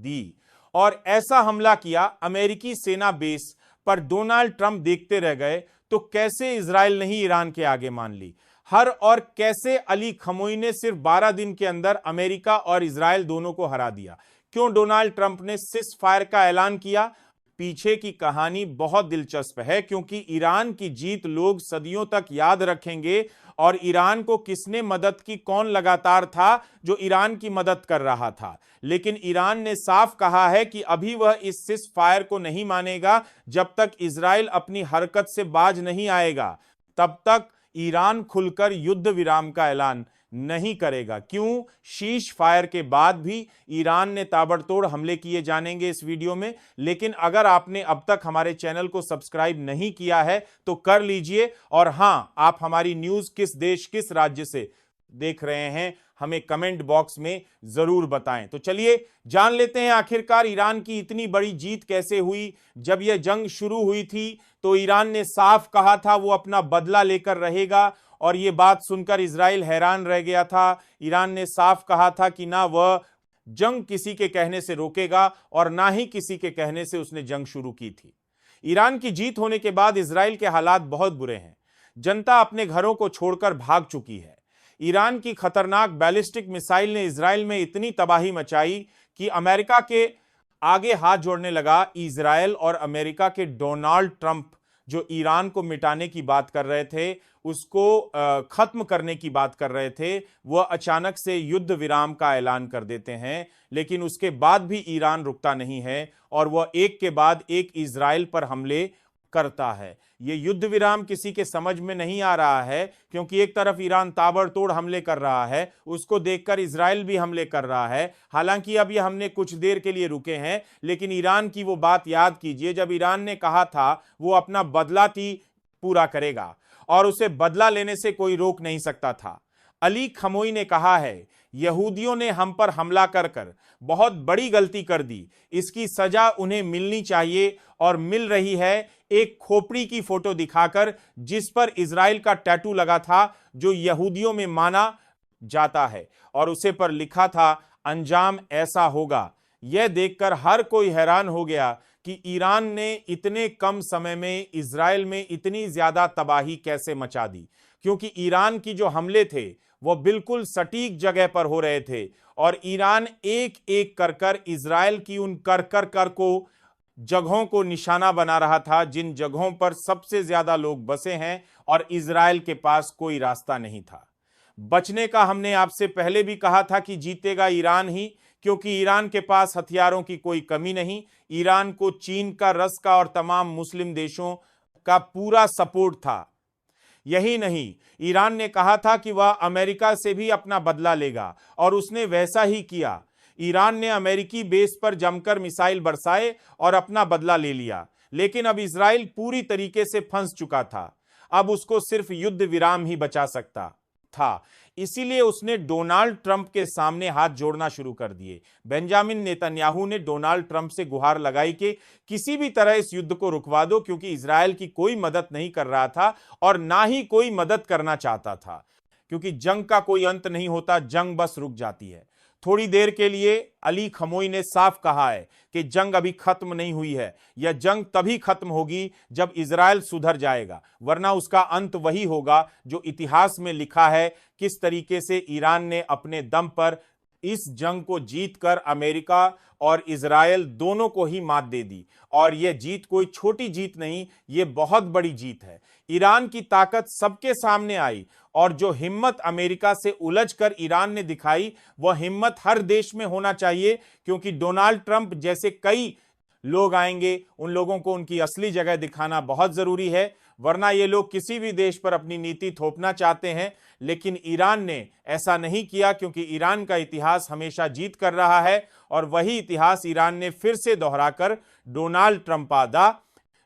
दी और ऐसा हमला किया अमेरिकी सेना बेस पर। डोनाल्ड ट्रंप देखते रह गए तो कैसे इजराइल ने ही ईरान के आगे मान ली और कैसे अली खमोई ने सिर्फ 12 दिन के अंदर अमेरिका और इजराइल दोनों को हरा दिया। क्यों डोनाल्ड ट्रंप ने सीज फायर का ऐलान किया? पीछे की कहानी बहुत दिलचस्प है, क्योंकि ईरान की जीत लोग सदियों तक याद रखेंगे और ईरान को किसने मदद की, कौन लगातार था जो ईरान की मदद कर रहा था। लेकिन ईरान ने साफ कहा है कि अभी वह इस सीज फायर को नहीं मानेगा जब तक इजराइल अपनी हरकत से बाज नहीं आएगा। तब तक ईरान खुलकर युद्ध विराम का ऐलान नहीं करेगा। क्यों? शीश फायर के बाद भी ईरान ने ताबड़तोड़ हमले किए जानेंगे इस वीडियो में। लेकिन अगर आपने अब तक हमारे चैनल को सब्सक्राइब नहीं किया है तो कर लीजिए। और हां, आप हमारी न्यूज किस देश किस राज्य से देख रहे हैं हमें कमेंट बॉक्स में जरूर बताएं। तो चलिए जान लेते हैं आखिरकार ईरान की इतनी बड़ी जीत कैसे हुई। जब यह जंग शुरू हुई थी तो ईरान ने साफ कहा था वो अपना बदला लेकर रहेगा और ये बात सुनकर इजराइल हैरान रह गया था। ईरान ने साफ कहा था कि ना वह जंग किसी के कहने से रोकेगा और ना ही किसी के कहने से उसने जंग शुरू की थी। ईरान की जीत होने के बाद इजराइल के हालात बहुत बुरे हैं। जनता अपने घरों को छोड़कर भाग चुकी है। ईरान की खतरनाक बैलिस्टिक मिसाइल ने इजराइल में इतनी तबाही मचाई कि अमेरिका के आगे हाथ जोड़ने लगा। इजराइल और अमेरिका के डोनाल्ड ट्रंप जो ईरान को मिटाने की बात कर रहे थे, उसको खत्म करने की बात कर रहे थे, वह अचानक से युद्ध विराम का ऐलान कर देते हैं। लेकिन उसके बाद भी ईरान रुकता नहीं है और वह एक के बाद एक इजराइल पर हमले करता है। यह युद्ध विराम किसी के समझ में नहीं आ रहा है, क्योंकि एक तरफ ईरान ताबड़तोड़ हमले कर रहा है, उसको देखकर इजराइल भी हमले कर रहा है। हालांकि अब ये हमने कुछ देर के लिए रुके हैं, लेकिन ईरान की वो बात याद कीजिए जब ईरान ने कहा था वो अपना बदला पूरा करेगा और उसे बदला लेने से कोई रोक नहीं सकता था। अली खमोई ने कहा है यहूदियों ने हम पर हमला कर कर बहुत बड़ी गलती कर दी, इसकी सजा उन्हें मिलनी चाहिए और मिल रही है। एक खोपड़ी की फोटो दिखाकर जिस पर इजराइल का टैटू लगा था जो यहूदियों में माना जाता है और उसे पर लिखा था अंजाम ऐसा होगा। यह देखकर हर कोई हैरान हो गया कि ईरान ने इतने कम समय में इजराइल में इतनी ज्यादा तबाही कैसे मचा दी, क्योंकि ईरान की जो हमले थे वो बिल्कुल सटीक जगह पर हो रहे थे और ईरान एक एक कर इजराइल की उन कर को जगहों को निशाना बना रहा था जिन जगहों पर सबसे ज्यादा लोग बसे हैं और इजराइल के पास कोई रास्ता नहीं था बचने का। हमने आपसे पहले भी कहा था कि जीतेगा ईरान ही, क्योंकि ईरान के पास हथियारों की कोई कमी नहीं। ईरान को चीन का, रस का और तमाम मुस्लिम देशों का पूरा सपोर्ट था। यही नहीं, ईरान ने कहा था कि वह अमेरिका से भी अपना बदला लेगा और उसने वैसा ही किया। ईरान ने अमेरिकी बेस पर जमकर मिसाइल बरसाए और अपना बदला ले लिया। लेकिन अब इजराइल पूरी तरीके से फंस चुका था। अब उसको सिर्फ युद्ध विराम ही बचा सकता था। इसीलिए उसने डोनाल्ड ट्रंप के सामने हाथ जोड़ना शुरू कर दिए। बेंजामिन नेतन्याहू ने डोनाल्ड ट्रंप से गुहार लगाई कि किसी भी तरह इस युद्ध को रुकवा दो, क्योंकि इजराइल की कोई मदद नहीं कर रहा था और ना ही कोई मदद करना चाहता था, क्योंकि जंग का कोई अंत नहीं होता, जंग बस रुक जाती है। थोड़ी देर के लिए अली खमोई ने साफ कहा है कि जंग अभी खत्म नहीं हुई है। यह जंग तभी खत्म होगी जब इजराइल सुधर जाएगा, वरना उसका अंत वही होगा जो इतिहास में लिखा है, किस तरीके से ईरान ने अपने दम पर इस जंग को जीतकर अमेरिका और इजराइल दोनों को ही मात दे दी। और यह जीत कोई छोटी जीत नहीं, यह बहुत बड़ी जीत है। ईरान की ताकत सबके सामने आई और जो हिम्मत अमेरिका से उलझकर ईरान ने दिखाई, वह हिम्मत हर देश में होना चाहिए, क्योंकि डोनाल्ड ट्रंप जैसे कई लोग आएंगे, उन लोगों को उनकी असली जगह दिखाना बहुत जरूरी है, वरना ये लोग किसी भी देश पर अपनी नीति थोपना चाहते हैं। लेकिन ईरान ने ऐसा नहीं किया, क्योंकि ईरान का इतिहास हमेशा जीत कर रहा है और वही इतिहास ईरान ने फिर से दोहराकर डोनाल्ड ट्रंप आदा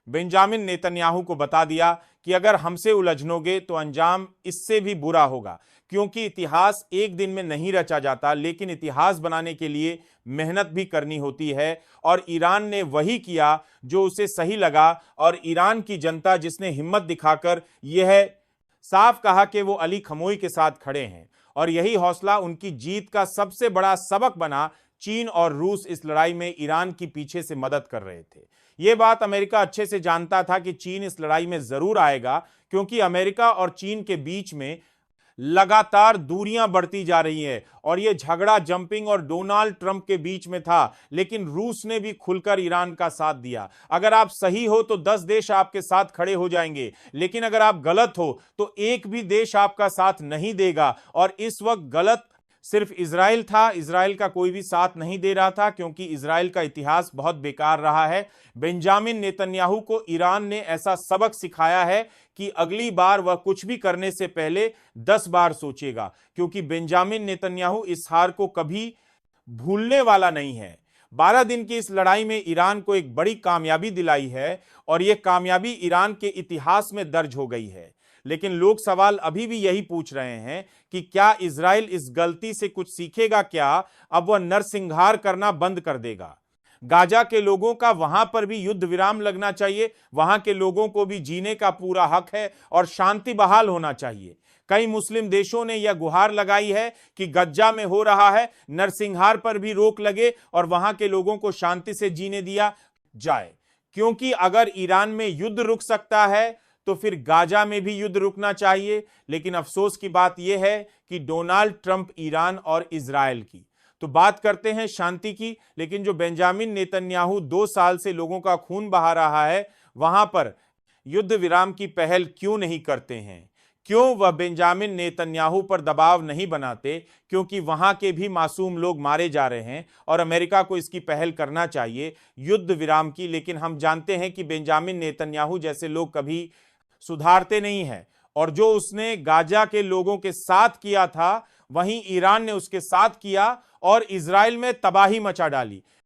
बेंजामिन नेतन्याहू को बता दिया कि अगर हमसे उलझनोगे तो अंजाम इससे भी बुरा होगा, क्योंकि इतिहास एक दिन में नहीं रचा जाता, लेकिन इतिहास बनाने के लिए मेहनत भी करनी होती है। और ईरान ने वही किया जो उसे सही लगा और ईरान की जनता जिसने हिम्मत दिखाकर यह साफ कहा कि वो अली खमोई के साथ खड़े हैं, और यही हौसला उनकी जीत का सबसे बड़ा सबक बना चीन और रूस इस लड़ाई में ईरान की पीछे से मदद कर रहे थे। यह बात अमेरिका अच्छे से जानता था कि चीन इस लड़ाई में जरूर आएगा, क्योंकि अमेरिका और चीन के बीच में लगातार दूरियां बढ़ती जा रही है और यह झगड़ा जंपिंग और डोनाल्ड ट्रंप के बीच में था। लेकिन रूस ने भी खुलकर ईरान का साथ दिया। अगर आप सही हो तो 10 देश आपके साथ खड़े हो जाएंगे, लेकिन अगर आप गलत हो तो एक भी देश आपका साथ नहीं देगा। और इस वक्त गलत सिर्फ इजराइल था, इजराइल का कोई भी साथ नहीं दे रहा था, क्योंकि इजराइल का इतिहास बहुत बेकार रहा है। बेंजामिन नेतन्याहू को ईरान ने ऐसा सबक सिखाया है कि अगली बार वह कुछ भी करने से पहले 10 बार सोचेगा, क्योंकि बेंजामिन नेतन्याहू इस हार को कभी भूलने वाला नहीं है। 12 दिन की इस लड़ाई में ईरान को एक बड़ी कामयाबी दिलाई है और यह कामयाबी ईरान के इतिहास में दर्ज हो गई है। लेकिन लोग सवाल अभी भी यही पूछ रहे हैं कि क्या इजराइल इस गलती से कुछ सीखेगा? क्या अब वह नरसंहार करना बंद कर देगा? गाजा के लोगों का वहां पर भी युद्ध विराम लगना चाहिए। वहां के लोगों को भी जीने का पूरा हक है और शांति बहाल होना चाहिए। कई मुस्लिम देशों ने यह गुहार लगाई है कि गज्जा में हो रहा है नरसंहार पर भी रोक लगे और वहां के लोगों को शांति से जीने दिया जाए, क्योंकि अगर ईरान में युद्ध रुक सकता है तो फिर गाजा में भी युद्ध रुकना चाहिए। लेकिन अफसोस की बात यह है कि डोनाल्ड ट्रंप ईरान और इजराइल की तो बात करते हैं शांति की, लेकिन जो बेंजामिन नेतन्याहू 2 साल से लोगों का खून बहा रहा है, वहां पर युद्ध विराम की पहल क्यों नहीं करते हैं? क्यों वह बेंजामिन नेतन्याहू पर दबाव नहीं बनाते? क्योंकि वहां के भी मासूम लोग मारे जा रहे हैं और अमेरिका को इसकी पहल करना चाहिए युद्ध विराम की। लेकिन हम जानते हैं कि बेंजामिन नेतन्याहू जैसे लोग कभी सुधारते नहीं हैं, और जो उसने गाजा के लोगों के साथ किया था वहीं ईरान ने उसके साथ किया और इजराइल में तबाही मचा डाली।